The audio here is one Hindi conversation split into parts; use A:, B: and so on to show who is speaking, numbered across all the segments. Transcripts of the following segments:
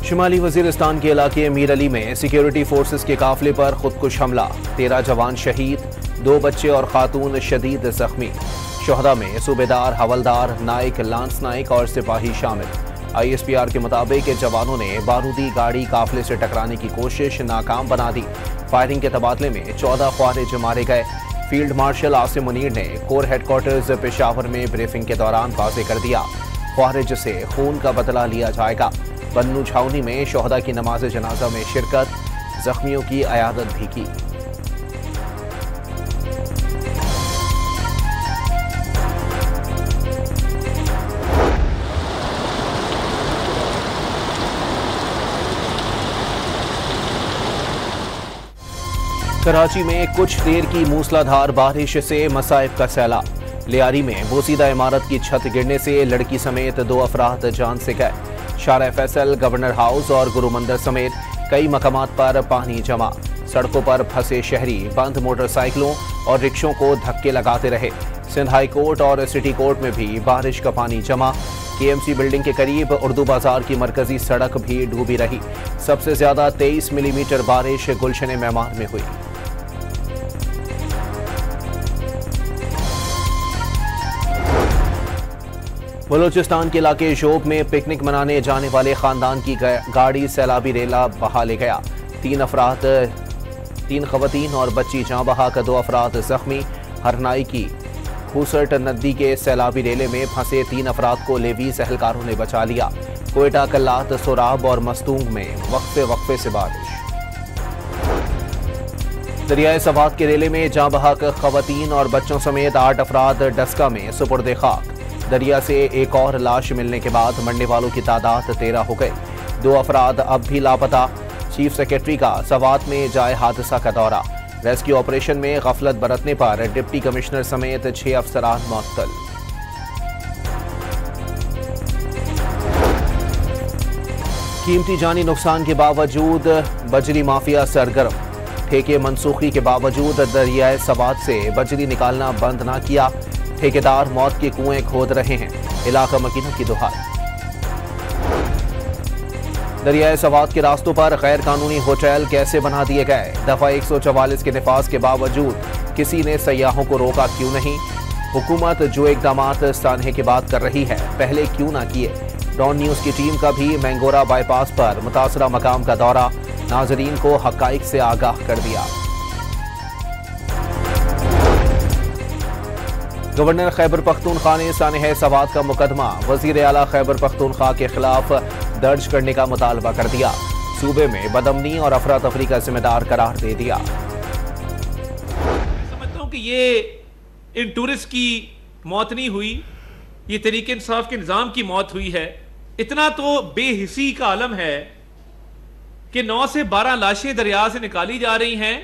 A: शुमाली वजीरिस्तान के इलाके मीर अली में सिक्योरिटी फोर्सेस के काफिले पर खुदकुश हमला, 13 जवान शहीद, 2 बच्चे और खातून शदीद जख्मी। शोहदा में सूबेदार, हवलदार, नाइक, लांस नाइक और सिपाही शामिल। ISPR के मुताबिक जवानों ने बारूदी गाड़ी काफिले से टकराने की कोशिश नाकाम बना दी। फायरिंग के तबादले में 14 ख्वारिज मारे गए। फील्ड मार्शल आसिम मुनीर ने कोर हेडक्वार्टर्स पेशावर में ब्रीफिंग के दौरान वाज़ेह कर दिया, ख्वारिज से खून का बदला लिया जाएगा। बन्नू छावनी में शोहदा की नमाज जनाजा में शिरकत, जख्मियों की अयादत भी की। कराची में कुछ देर की मूसलाधार बारिश से मसाइब का सैलाब। लियारी में बोसीदा इमारत की छत गिरने से लड़की समेत 2 अफराद जान से गए। शारा फैसल, गवर्नर हाउस और गुरु मंदिर समेत कई मकामात पर पानी जमा। सड़कों पर फंसे शहरी बंद मोटरसाइकिलों और रिक्शों को धक्के लगाते रहे। सिंध हाई कोर्ट और सिटी कोर्ट में भी बारिश का पानी जमा। KMC बिल्डिंग के करीब उर्दू बाजार की मरकजी सड़क भी डूबी रही। सबसे ज्यादा 23 मिलीमीटर बारिश गुलशन मेहमान में हुई। बलोचिस्तान के इलाके शोब में पिकनिक मनाने जाने वाले खानदान की गाड़ी सैलाबी रेला बहा ले गया। 3 खवातीन और बच्ची जाँ बहा का 2 अफराद जख्मी। हरनाई की खूसट नदी के सैलाबी रेले में फंसे 3 अफराद को लेवीज एहलकारों ने बचा लिया। कोयटा, कल्लात, सोराब और मस्तूंग में वक्फे से बारिश। दरियाए सवात के रेले में जाँ बहा खवातीन और बच्चों समेत 8 अफराद डस्का में सुपुर्द खाक। दरिया से एक और लाश मिलने के बाद मरने वालों की तादाद 13 हो गई। 2 अफराद अब भी लापता। चीफ सेक्रेटरी का सवात में जाए हादसा का दौरा। रेस्क्यू ऑपरेशन में गफलत बरतने पर डिप्टी कमिश्नर समेत 6 अफसरान मुअत्तल। कीमती जानी नुकसान के बावजूद बजरी माफिया सरगर्म। ठेके मनसूखी के बावजूद दरियाए सवात से बजरी निकालना बंद न किया। ठेकेदार मौत के कुएं खोद रहे हैं। इलाका मकीनों की दुहाई। दरियाए सवात के रास्तों पर गैर कानूनी होटल कैसे बना दिए गए? दफा 144 के निफाज के बावजूद किसी ने सयाहों को रोका क्यों नहीं? हुकूमत जो इकदामात सानहे की बात कर रही है, पहले क्यों ना किए? डॉन न्यूज की टीम का भी मैंगोरा बाईपास पर मुतासरा मकाम का दौरा, नाजरीन को हकाइक से आगाह कर दिया। गवर्नर खैबर पख्तूनख्वा ने सानहे सवात का मुकदमा वजीर आला खैबर पख्तूनख्वा के खिलाफ दर्ज करने का मुतालबा कर दिया। सूबे में बदअमनी और अफरा तफरी का जिम्मेदार करार दे दिया।
B: समझता हूं कि ये इन टूरिस्ट की मौत नहीं हुई, ये तरीके इंसाफ के निजाम की मौत हुई है। इतना तो बेहिसी का आलम है कि 9 से 12 लाशें दरिया से निकाली जा रही हैं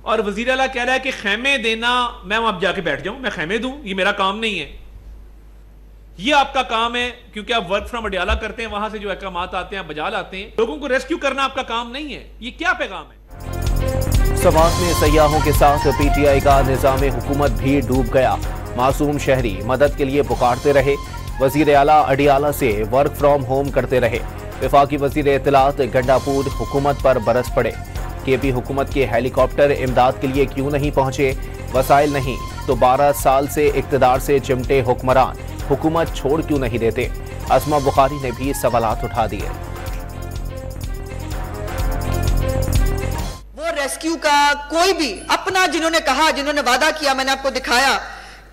B: और वजीर आला कह रहा है कि खैमे देना, मैं वहां जाके बैठ जाऊं, मैं खैमे दूं, ये मेरा काम नहीं है। ये आपका काम है क्योंकि आप वर्क फ्रॉम अडियाला करते हैं, वहां से जो अहकामात आते हैं बजा लाते हैं। लोगों को रेस्क्यू करना आपका काम नहीं है। ये क्या पैगाम है?
A: सवात में सयाहों के साथ PTI का निजाम हुकूमत भी डूब गया। मासूम शहरी मदद के लिए पुकारते रहे। वजीर आला अडियाला से वर्क फ्रॉम होम करते रहे। वफाकी वजीर इत्तलात गंडापुर हुकूमत पर बरस पड़े। KP हुकूमत के हेलीकॉप्टर इमदाद के लिए क्यों नहीं पहुंचे? वसाइल नहीं तो 12 साल से इक्तदार से चिमटे हुक्मरान हुकूमत छोड़ क्यों नहीं देते? अस्मा बुखारी ने भी सवालात उठा दिए।
C: वो रेस्क्यू का कोई भी अपना, जिन्होंने कहा, जिन्होंने वादा किया, मैंने आपको दिखाया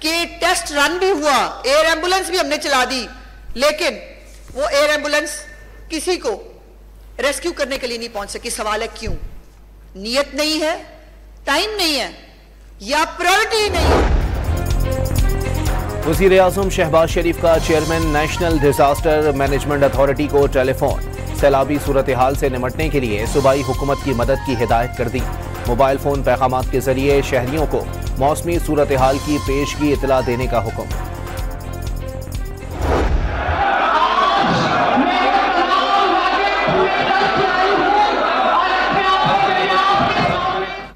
C: कि टेस्ट रन भी हुआ, एयर एम्बुलेंस भी हमने चला दी, लेकिन वो एयर एम्बुलेंस किसी को रेस्क्यू करने के लिए नहीं पहुंच सकी। सवाल है क्यों? नियत नहीं है, टाइम नहीं है, या प्रायोरिटी नहीं है।
A: वज़ीर आज़म शहबाज शरीफ का chairman national disaster management authority को टेलीफोन। सैलाबी सूरत हाल से निमटने के लिए सूबाई हुकूमत की मदद की हिदायत कर दी। मोबाइल फोन पैगामात के जरिए शहरियों को मौसमी सूरत हाल की पेशगी इतला देने का हुक्म।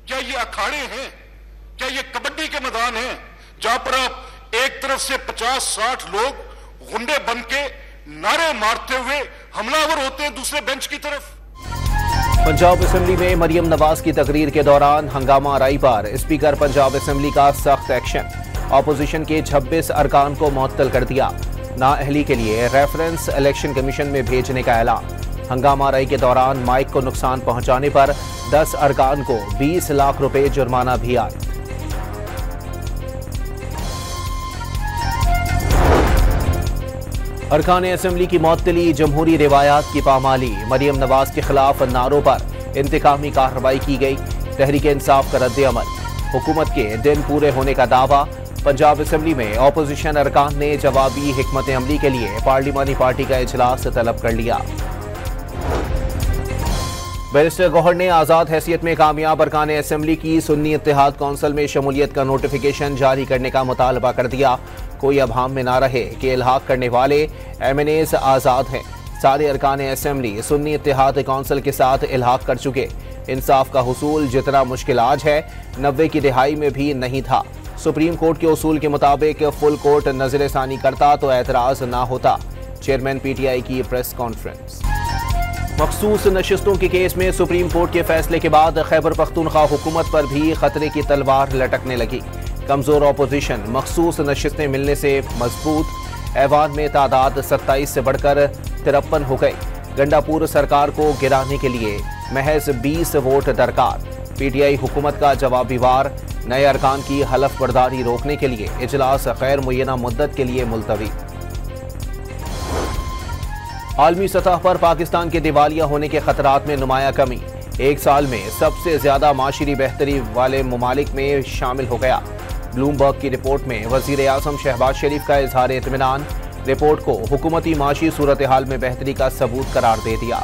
D: क्या ये अखाड़े हैं? क्या ये कबड्डी के मैदान हैं जहां पर आप एक तरफ से 50-60 लोग गुंडे बन के नारे मारते हुए हमलावर होते हैं दूसरे बेंच की तरफ।
A: पंजाब असेंबली में मरियम नवाज की तकरीर के दौरान हंगामा आराई पर स्पीकर पंजाब असेंबली का सख्त एक्शन। ऑपोजिशन के 26 अरकान को मुअत्तल कर दिया। नाअहली के लिए रेफरेंस इलेक्शन कमीशन में भेजने का ऐलान। हंगामा आराई के दौरान माइक को नुकसान पहुंचाने पर 10 अरकान को 20 लाख रुपए जुर्माना भी आए। अरकान असेंबली की मुअत्तली जमहूरी रिवायात की पामाली। मरियम नवाज के खिलाफ नारों पर इंतकामी कार्रवाई की गई। तहरीक इंसाफ का रद्द-ए-अमल। हुकूमत के दिन पूरे होने का दावा। पंजाब असेंबली में ऑपोजिशन अरकान ने जवाबी हिकमत अमली के लिए पार्लिमानी पार्टी का इजलास तलब कर लिया। बैरिस्टर गौहर ने आजाद हैसियत में कामयाब अरकान असेंबली की सुन्नी इत्तेहाद कौंसिल में शमूलियत का नोटिफिकेशन जारी करने का मुतालबा कर दिया। कोई अभाम में ना रहे कि इल्हाक करने वाले एमएनएस आजाद हैं। सारे अरकान असेंबली सुन्नी इत्तेहाद कौंसिल के साथ इल्हाक कर चुके। इंसाफ का हुसूल जितना मुश्किल आज है 90 की दिहाई में भी नहीं था। सुप्रीम कोर्ट के उसूल के मुताबिक फुल कोर्ट नजरसानी करता तो एतराज ना होता। चेयरमैन पीटीआई की प्रेस कॉन्फ्रेंस। मखसूस नशिस्तों के केस में सुप्रीम कोर्ट के फैसले के बाद खैबर पख्तूनख्वा हुकूमत पर भी खतरे की तलवार लटकने लगी। कमजोर ऑपोजिशन मखसूस नशिस्तें मिलने से मजबूत। ऐवान में तादाद 27 से बढ़कर 53 हो गई। गंडापुर सरकार को गिराने के लिए महज 20 वोट दरकार। पीटीआई हुकूमत का जवाबी वार। नए अरकान की हलफ बर्दारी रोकने के लिए इजलास गैर मुय्यना मुद्दत के लिए मुलतवी। आलमी सतह पर पाकिस्तान के दिवालिया होने के खतरात में नुमाया कमी। एक साल में सबसे ज्यादा माशरी बेहतरी वाले ममालिक में शामिल हो गया। ब्लूमबर्ग की रिपोर्ट में वजीर आजम शहबाज शरीफ का इजहार इत्मीनान। रिपोर्ट को हुकूमती माशी सूरत हाल में बेहतरी का सबूत करार दे दिया।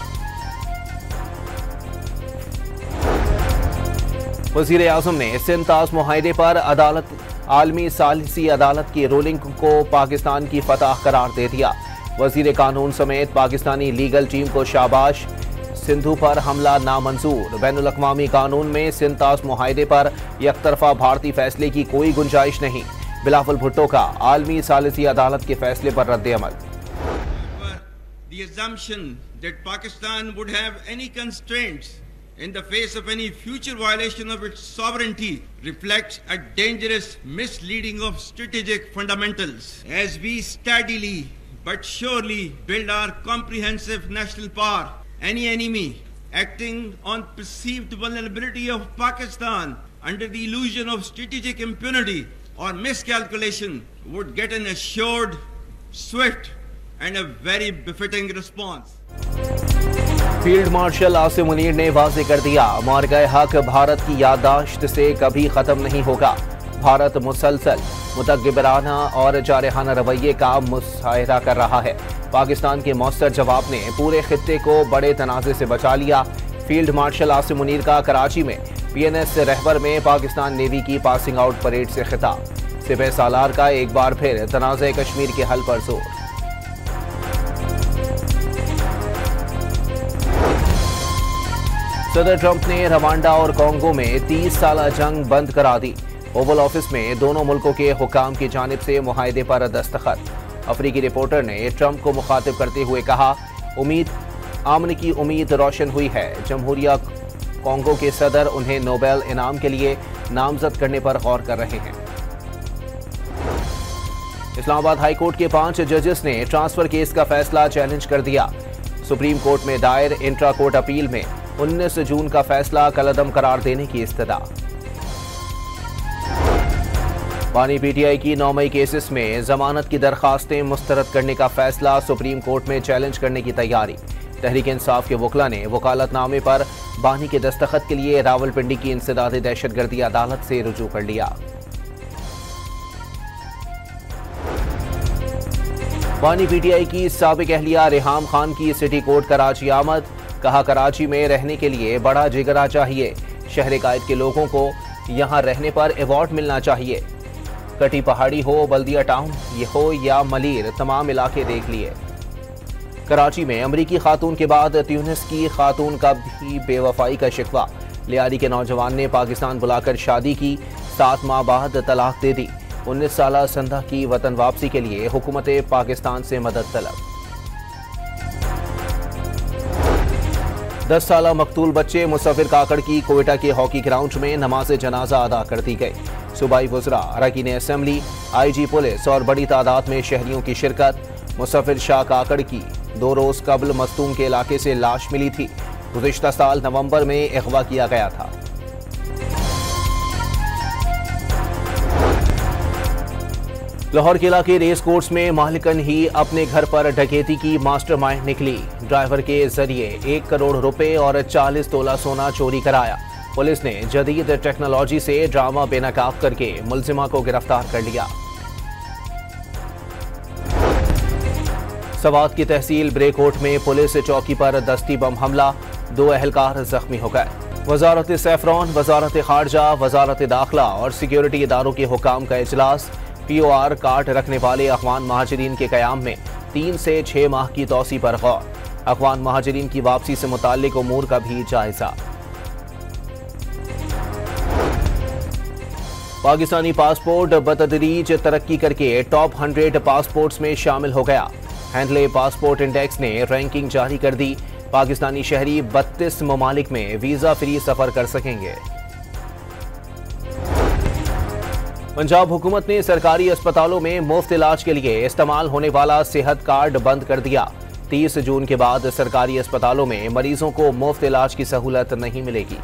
A: वजीर आजम ने सिंध ताज मुआहदे पर आलमी सालिसी अदालत की रूलिंग को पाकिस्तान की फतह करार दे दिया। वजीर कानून समेत पाकिस्तानी लीगल टीम को शाबाश। सिंधु पर हमला नामंजूर। बैनुल अक़वामी कानून में सिंध ताज मुआहदे पर यकतरफा भारतीय फैसले की कोई गुंजाइश नहीं। बिलावल भुट्टो का आलमी सालिसी अदालत के फैसले पर रद्द-ए-अमल।
E: The assumption that Pakistan would have any constraints in the face of any future violation of its sovereignty reflects a dangerous misleading of strategic fundamentals. As we steadily but surely build our comprehensive national power, any enemy acting on perceived vulnerability of Pakistan under the illusion of strategic impunity or miscalculation would get an assured, swift and a very befitting response.
A: Field marshal Asim Munir ने वाज़ेह कर दिया, मारगाए हक भारत की याददाश्त से कभी खत्म नहीं होगा। भारत मुसलसल मुतगब्बिराना और जारहाना रवैये का मुजाहिरा कर रहा है। पाकिस्तान के मौसर जवाब ने पूरे खित्ते को बड़े तनाज़े से बचा लिया। फील्ड मार्शल आसिम मुनीर का कराची में PNS रहबर में पाकिस्तान नेवी की पासिंग आउट परेड से खिताब। सिपह सालार का एक बार फिर तनाज़े कश्मीर के हल पर जोर। सदर ट्रंप ने रवांडा और कांगो में 30 साला जंग बंद करा दी। ओवल ऑफिस में दोनों मुल्कों के हुकाम की जानिब से मुआहदे पर दस्तखत। अफ्रीकी रिपोर्टर ने ट्रंप को मुखातिब करते हुए कहा, अमन की उम्मीद रोशन हुई है। जमहूरिया कांगो के सदर उन्हें नोबेल इनाम के लिए नामजद करने पर गौर कर रहे हैं। इस्लामाबाद हाई कोर्ट के 5 जजेस ने ट्रांसफर केस का फैसला चैलेंज कर दिया। सुप्रीम कोर्ट में दायर इंट्रा कोर्ट अपील में 19 जून का फैसला कलअदम करार देने की इस्तदा। बानी PTI की 9 मई केसेस में जमानत की दरखास्तें मुस्तरद करने का फैसला सुप्रीम कोर्ट में चैलेंज करने की तैयारी। तहरीक इंसाफ के वकला ने वकालतनामे पर बानी के दस्तखत के लिए रावलपिंडी की इंसदाद दहशतगर्दी अदालत से रुजू कर लिया। बानी PTI की साबिक अहलिया रेहाम खान की सिटी कोर्ट कराची आमद। कहा, कराची में रहने के लिए बड़ा जिगरा चाहिए। शहर कायद के लोगों को यहाँ रहने पर अवार्ड मिलना चाहिए। कटी पहाड़ी हो, बल्दिया टाउन ये हो या मलीर, तमाम इलाके देख लिए। कराची में अमरीकी खातून के बाद ट्यूनिस की खातून का भी बेवफाई का शिकवा। लियारी के नौजवान ने पाकिस्तान बुलाकर शादी की, 7 माह बाद तलाक दे दी। 19 साला संधा की वतन वापसी के लिए हुकूमत पाकिस्तान से मदद तलब। 10 साला मकतूल बच्चे मुसफिर काकड़ की कोयटा के हॉकी ग्राउंड में नमाज जनाजा अदा कर दी गई। सूबाई वज़रा, अरकान असेंबली, IG पुलिस और बड़ी तादाद में शहरियों की शिरकत। मुसफिर शाह काकड़ की 2 रोज कबल मस्तूम के इलाके से लाश मिली थी। गुज़िश्ता साल नवंबर में अगवा किया गया था। लाहौर किला के रेस कोर्स में मालिकन ही अपने घर पर डकैती की मास्टरमाइंड निकली। ड्राइवर के जरिए 1 करोड़ रुपए और 40 तोला सोना चोरी कराया। पुलिस ने जदीद टेक्नोलॉजी से ड्रामा बेनकाब करके मुलजिमा को गिरफ्तार कर लिया। सवात की तहसील ब्रेकोट में पुलिस चौकी पर दस्ती बम हमला, 2 अहलकार जख्मी हो गए। वजारत सैफरान, वजारत खारजा, वजारत दाखिला और सिक्योरिटी इदारों के हुकाम का इजलास। POR कार्ड रखने वाले अफगान महाजरीन के कयाम में 3 से 6 माह की तौसी पर गौर। अफगान महाजरीन की वापसी से मुताल्लिक उमूर का भी जायजा। पाकिस्तानी पासपोर्ट बतदरीज तरक्की करके टॉप 100 पासपोर्ट्स में शामिल हो गया। हैंडले पासपोर्ट इंडेक्स ने रैंकिंग जारी कर दी। पाकिस्तानी शहरी 32 ममालिक में वीजा फ्री सफर कर सकेंगे। पंजाब हुकूमत ने सरकारी अस्पतालों में मुफ्त इलाज के लिए इस्तेमाल होने वाला सेहत कार्ड बंद कर दिया। 30 जून के बाद सरकारी अस्पतालों में मरीजों को मुफ्त इलाज की सहूलत नहीं मिलेगी।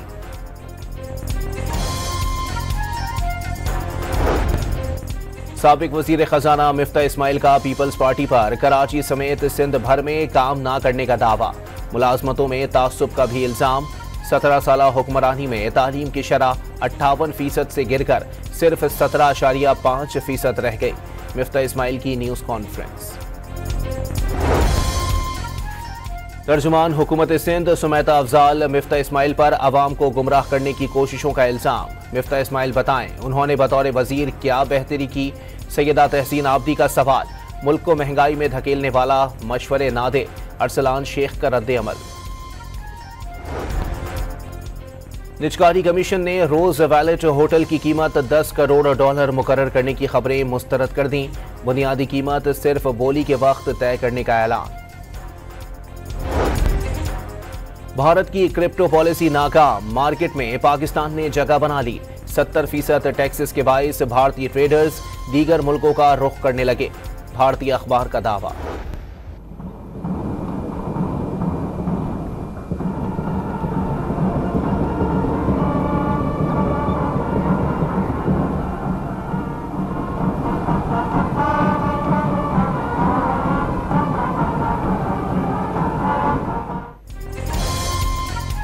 A: साबिक वजीर खजाना मिफ्ता इस्माइल का पीपल्स पार्टी पर कराची समेत सिंध भर में काम ना करने का दावा। मुलाजमतों में तासुब का भी इल्जाम। 17 साला हुक्मरानी में तालीम की शरह 58% से गिरकर सिर्फ 17.5% रह गई। मिफ्ता इस्माइल की न्यूज कॉन्फ्रेंस। तर्जुमान हुकूमत सिंध सुमैता अफजाल मिफ्ता इस्माइल पर अवाम को गुमराह करने की कोशिशों का इल्जाम। मिफ्ता इस्माइल बताएं उन्होंने बतौर वजीर क्या बेहतरी की। सैयदा तहसीन आबदी का सवाल, मुल्क को महंगाई में धकेलने वाला मशवरे ना दे। अरसलान शेख का रद्द अमल। निजकारी कमीशन ने रोज वैलेट होटल की कीमत $10 करोड़ मुकर्रर करने की खबरें मुस्तरद कर दी। बुनियादी कीमत सिर्फ बोली के वक्त तय करने का ऐलान। भारत की क्रिप्टो पॉलिसी नाकाम, मार्केट में पाकिस्तान ने जगह बना ली। 70% टैक्सेस के बाइस भारतीय ट्रेडर्स दीगर मुल्कों का रुख करने लगे। भारतीय अखबार का दावा।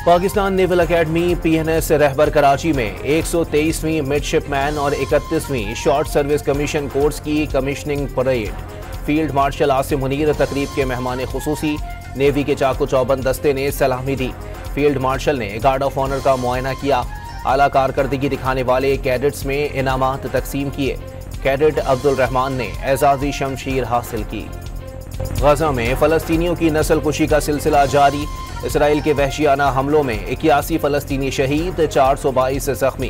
A: Pakistan naval academy PNS Rahbar Karachi में 123वीं मिडशिपमैन और 31वीं शॉर्ट सर्विस कमीशन कोर्स की commissioning parade. Field marshal Asim Munir तकरीब के मेहमान खुसूसी। नेवी के चाको चौबंद दस्ते ने सलामी दी। फील्ड मार्शल ने गार्ड ऑफ ऑनर का मुआयना किया। आला कारकर्दगी दिखाने वाले कैडेट्स में इनामात तकसीम किए। कैडेट अब्दुल रहमान ने एजाजी शमशीर हासिल की। गजा में फलस्तीनियों की नस्लकुशी का सिलसिला जारी। इसराइल के वहशियाना हमलों में 81 फलस्तीनी शहीद, 422 जख्मी।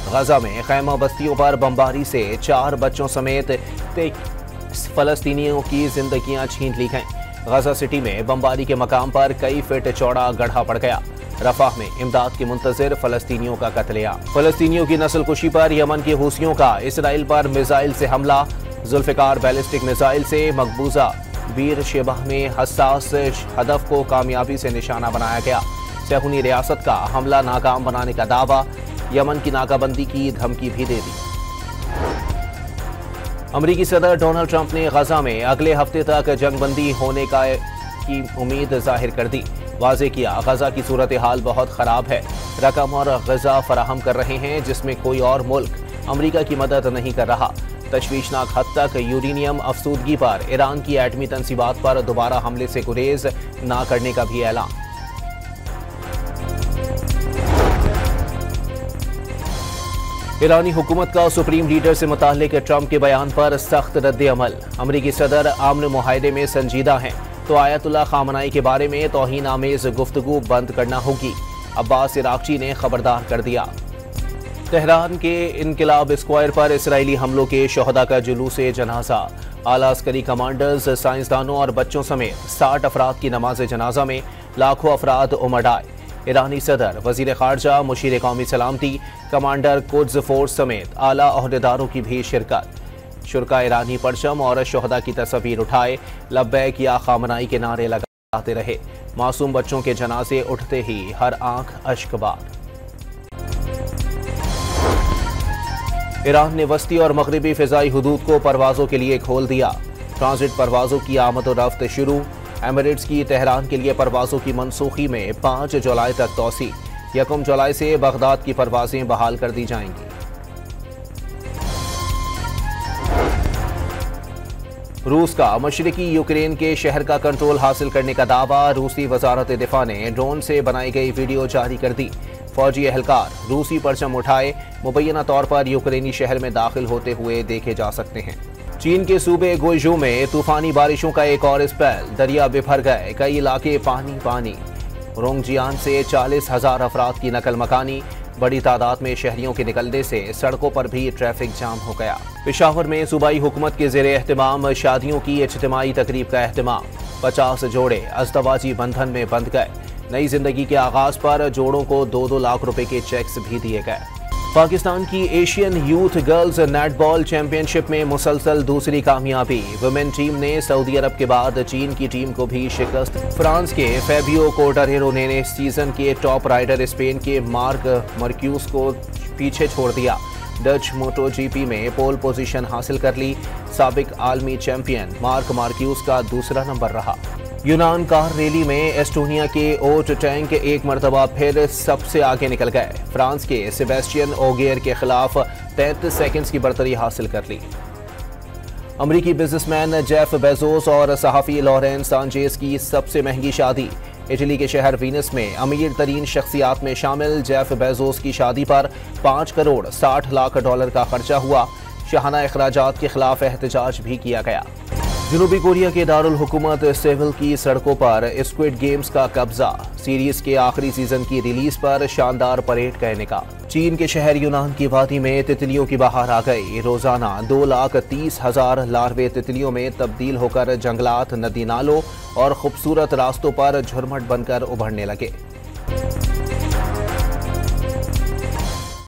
A: गजा में खैमा बस्तियों पर बमबारी से 4 बच्चों समेत 23 फलस्तीनियों की जिंदगियां छीन ली गईं। गजा सिटी में बमबारी के मकाम पर कई फीट चौड़ा गड्ढा पड़ गया। रफाह में इमदाद के मुंतजिर फलस्तीनियों का कत्लेआम। फलस्तीनियों की नस्लकुशी पर यमन के हूसियों का इसराइल पर मिसाइल से हमला। जुल्फिकार बैलिस्टिक मिसाइल से मकबूजा बीर शेबाह में हसास हदफ को कामयाबी से निशाना बनाया गया। सेहूनी रियासत का हमला नाकाम बनाने का दावा। यमन की नाकाबंदी की धमकी भी दे दी। अमरीकी सदर डोनाल्ड ट्रंप ने गजा में अगले हफ्ते तक जंगबंदी होने की उम्मीद जाहिर कर दी। वाजे किया गजा की सूरत हाल बहुत खराब है। रकम और गजा फराहम कर रहे हैं जिसमें कोई और मुल्क अमरीका की मदद नहीं कर रहा। तशवीशनाक हद तक यूरेनियम अफसूदगी पर ईरान की एटमी तंसीबात पर दोबारा हमले से गुरेज ना करने का भी ऐलान। ईरानी हुकूमत का सुप्रीम लीडर से मुताल्लिक ट्रंप के बयान पर सख्त रद्द अमल। अमरीकी सदर आमन मुआहदे में संजीदा हैं तो आयतुल्लाह खामनाई के बारे में तौहीन आमेज गुफ्तगू बंद करना होगी। अब्बास इराक़ची ने खबरदार कर दिया। तेहरान के इनकिलाब स्क्वायर पर इसराइली हमलों के शहदा का जुलूस जनाजा। आला अस्करी कमांडर्स, साइंसदानों और बच्चों समेत 60 अफराद की नमाज जनाजा में लाखों अफराद उमड़ आए। ईरानी सदर, वजीर खारजा, मुशीर कौमी सलामती, कमांडर कुद्स फोर्स समेत आला ओहदेदारों की भी शिरकत। शुरका ईरानी परचम और शोहदा की तस्वीर उठाए, लब्बैक या खामनाई के नारे लगाते रहे। मासूम बच्चों के जनाजे उठते ही हर आंख अश्कबार। ईरान ने वस्ती और मगरिबी फिजाई हुदूद को परवाजों के लिए खोल दिया। ट्रांजिट परवाजों की आमद और रफ्त शुरू। एमिरेट्स की तेहरान के लिए परवाजों की मनसूखी में 5 जुलाई तक तोसी। 1 जुलाई से बगदाद की परवाजें बहाल कर दी जाएंगी। रूस का मशरिकी यूक्रेन के शहर का कंट्रोल हासिल करने का दावा। रूसी वजारत दिफा ने ड्रोन से बनाई गई वीडियो जारी कर दी। फौजी एहलकार रूसी परचम उठाए मुबैना तौर पर यूक्रेनी शहर में दाखिल होते हुए देखे जा सकते हैं। चीन के सूबे गुइजू में तूफानी बारिशों का एक और स्पेल। दरिया बिफर गए, कई इलाके पानी पानी। रोंगजियान से 40,000 अफराद की नकल मकानी। बड़ी तादाद में शहरियों के निकलने से सड़कों पर भी ट्रैफिक जाम हो गया। पेशावर में सूबाई हुकूमत के ज़ेरे एहतमाम शादियों की इज्तिमाई तकरीब का एहतमाम। 50 जोड़े अज़दवाजी बंधन में बंध गए। नई जिंदगी के आगाज पर जोड़ों को 2-2 लाख रुपए के चेक्स भी दिए गए। पाकिस्तान की Asian youth girls netball championship में मुसलसल दूसरी कामयाबी। वुमेन टीम ने सऊदी अरब के बाद चीन की टीम को भी शिकस्त। फ्रांस के फैबियो कोर्टरेरो ने सीजन के टॉप राइडर स्पेन के मार्क मार्क्यूस को पीछे छोड़ दिया। डच मोटो जीपी में पोल पोजीशन हासिल कर ली। साबिक आलमी चैंपियन मार्क मार्क्यूस का दूसरा नंबर रहा। यूनान कार रैली में एस्टोनिया के ओट टैंक एक मरतबा फिर सबसे आगे निकल गए। फ्रांस के सेबेस्टियन ओगियर के खिलाफ 33 सेकंड्स की बर्तरी हासिल कर ली। अमरीकी बिजनेसमैन जेफ बेजोस और सहाफ़ी लॉरेंस सांचेज की सबसे महंगी शादी। इटली के शहर वीनस में अमीर तरीन शख्सियात में शामिल जेफ बेजोस की शादी पर 5 करोड़ 60 लाख डॉलर का खर्चा हुआ। शाहाना अखराजात के खिलाफ एहतजाज भी किया गया। जनूबी कोरिया के दारुल हुकूमत सेवल की सड़कों पर स्क्विड गेम्स का कब्जा। सीरीज के आखिरी सीजन की रिलीज पर शानदार परेड का इनेका। चीन के शहर यूनान की वादी में तितलियों की बहार आ गई। रोजाना 2,30,000 लार्वे तितलियों में तब्दील होकर जंगलात, नदी नालों और खूबसूरत रास्तों पर झुरमट बनकर उभरने लगे।